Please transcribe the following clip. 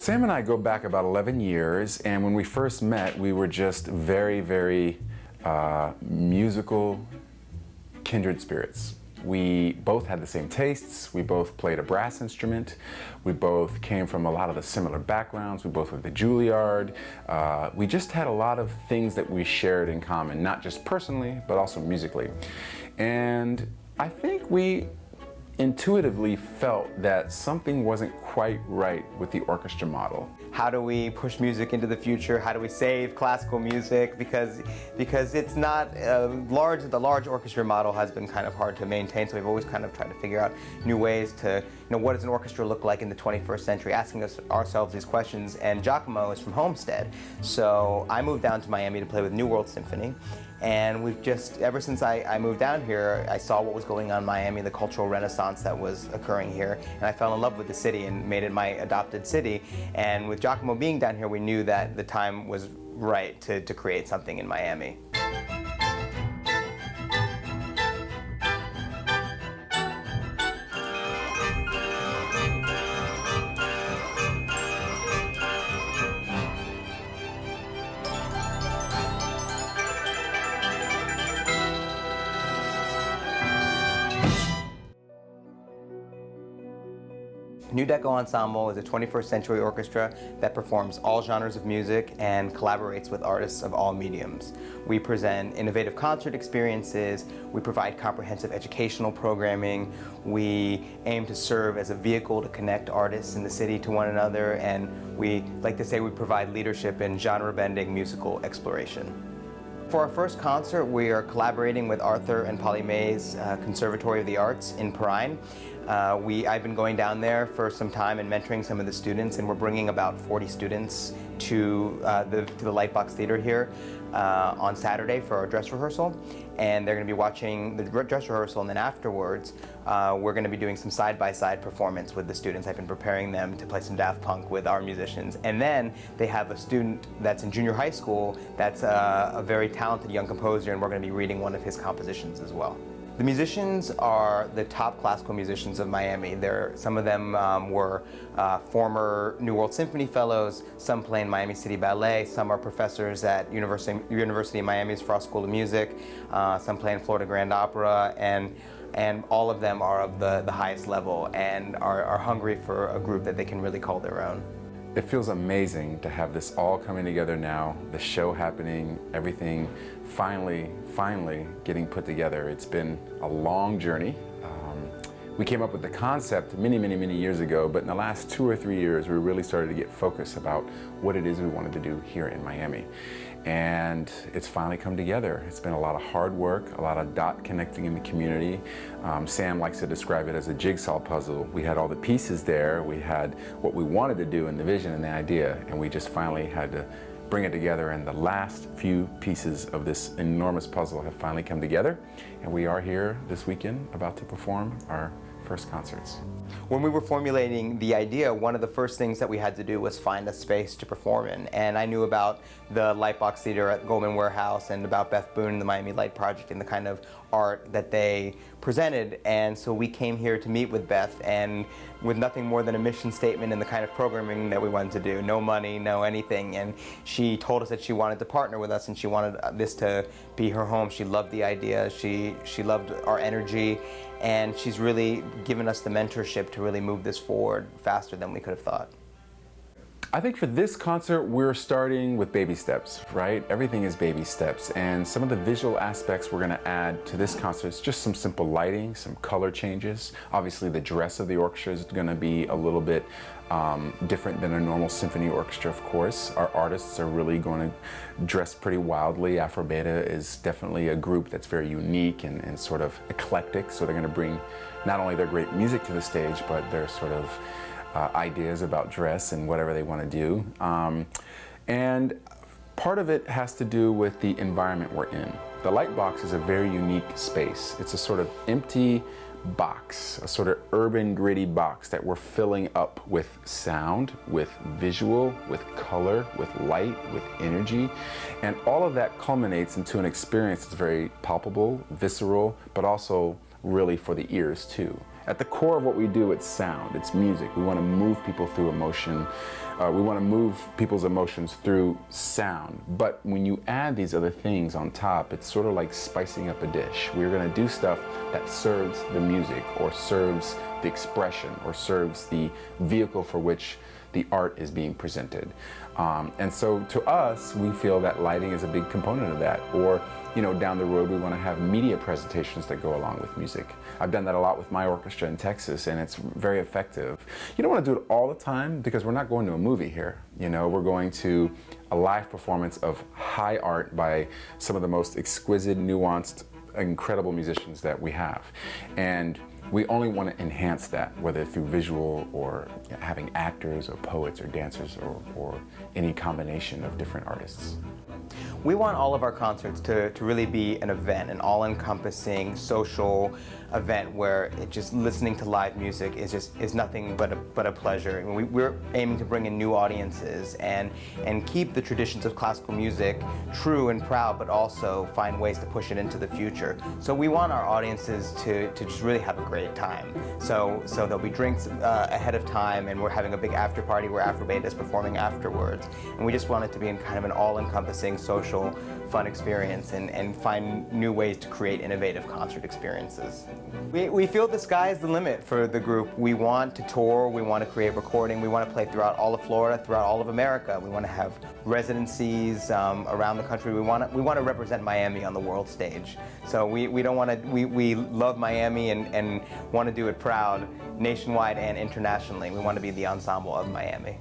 Sam and I go back about 11 years, and when we first met, we were just very musical kindred spirits. We both had the same tastes, we both played a brass instrument, we both came from a lot of the similar backgrounds, we both went to Juilliard. We just had a lot of things that we shared in common, not just personally, but also musically. And I think we intuitively felt that something wasn't quite right with the orchestra model. How do we push music into the future? How do we save classical music? Because it's not the large orchestra model has been kind of hard to maintain, so we've always kind of tried to figure out new ways to, what does an orchestra look like in the 21st century, asking ourselves these questions. And Giacomo is from Homestead, so I moved down to Miami to play with New World Symphony. And we've just, ever since I moved down here, I saw what was going on in Miami, the cultural renaissance that was occurring here, and I fell in love with the city and made it my adopted city. And with Giacomo being down here, we knew that the time was right to create something in Miami. Nu Deco Ensemble is a 21st century orchestra that performs all genres of music and collaborates with artists of all mediums. We present innovative concert experiences, we provide comprehensive educational programming, we aim to serve as a vehicle to connect artists in the city to one another, and we like to say we provide leadership in genre-bending musical exploration. For our first concert, we are collaborating with Arthur and Polly May's Conservatory of the Arts in Perrine. I've been going down there for some time and mentoring some of the students, and we're bringing about 40 students to the Lightbox Theater here on Saturday for our dress rehearsal. And they're going to be watching the dress rehearsal, and then afterwards we're going to be doing some side-by-side performance with the students. I've been preparing them to play some Daft Punk with our musicians. And then they have a student that's in junior high school that's a very talented young composer, and we're going to be reading one of his compositions as well. The musicians are the top classical musicians of Miami. Some of them were former New World Symphony Fellows, some play in Miami City Ballet, some are professors at University of Miami's Frost School of Music, some play in Florida Grand Opera, and all of them are of the highest level and are hungry for a group that they can really call their own. It feels amazing to have this all coming together now, the show happening, everything finally getting put together. It's been a long journey. We came up with the concept many years ago, but in the last 2 or 3 years, we really started to get focused about what it is we wanted to do here in Miami. And it's finally come together. It's been a lot of hard work, a lot of dot connecting in the community. Sam likes to describe it as a jigsaw puzzle. We had all the pieces there, we had what we wanted to do and the vision and the idea, and we just finally had to bring it together, and the last few pieces of this enormous puzzle have finally come together, and we are here this weekend about to perform our first concerts. When we were formulating the idea, one of the first things that we had to do was find a space to perform in. And I knew about the Lightbox Theater at Goldman Warehouse and about Beth Boone and the Miami Light Project and the kind of art that they presented. And so we came here to meet with Beth, and with nothing more than a mission statement and the kind of programming that we wanted to do. No money, no anything. And she told us that she wanted to partner with us and she wanted this to be her home. She loved the idea. She loved our energy. And she's really given us the mentorship to really move this forward faster than we could have thought. I think for this concert, we're starting with baby steps, right? Everything is baby steps. And some of the visual aspects we're gonna add to this concert is just some simple lighting, some color changes. Obviously, the dress of the orchestra is gonna be a little bit different than a normal symphony orchestra, of course. Our artists are really going to dress pretty wildly. Afro Beta is definitely a group that's very unique and sort of eclectic, so they're going to bring not only their great music to the stage, but their sort of ideas about dress and whatever they want to do. And part of it has to do with the environment we're in. The Lightbox is a very unique space. It's a sort of empty box, a sort of urban, gritty box that we're filling up with sound, with visual, with color, with light, with energy. And all of that culminates into an experience that's very palpable, visceral, but also really for the ears too. At the core of what we do, it's sound, it's music. We want to move people through emotion. We want to move people's emotions through sound. But when you add these other things on top, it's sort of like spicing up a dish. We're going to do stuff that serves the music, or serves the expression, or serves the vehicle for which the art is being presented. And so to us, we feel that lighting is a big component of that. Or, you know, down the road, we want to have media presentations that go along with music. I've done that a lot with my orchestra in Texas, and it's very effective. You don't want to do it all the time, because we're not going to a movie here. You know, we're going to a live performance of high art by some of the most exquisite, nuanced, incredible musicians that we have. And we only want to enhance that, whether through visual or having actors or poets or dancers or any combination of different artists. We want all of our concerts to really be an event, an all-encompassing social event where just listening to live music is nothing but a pleasure. We're aiming to bring in new audiences and keep the traditions of classical music true and proud, but also find ways to push it into the future. So we want our audiences to just really have a great time. So there'll be drinks ahead of time, and we're having a big after party where Afro-Beta is performing afterwards. And we just want it to be in kind of an all-encompassing social fun experience, and find new ways to create innovative concert experiences. We feel the sky is the limit for the group. We want to tour, we want to create recording, we want to play throughout all of Florida, throughout all of America. We want to have residencies around the country. We want to represent Miami on the world stage. So we don't want to, we love Miami and want to do it proud nationwide and internationally. We want to be the ensemble of Miami.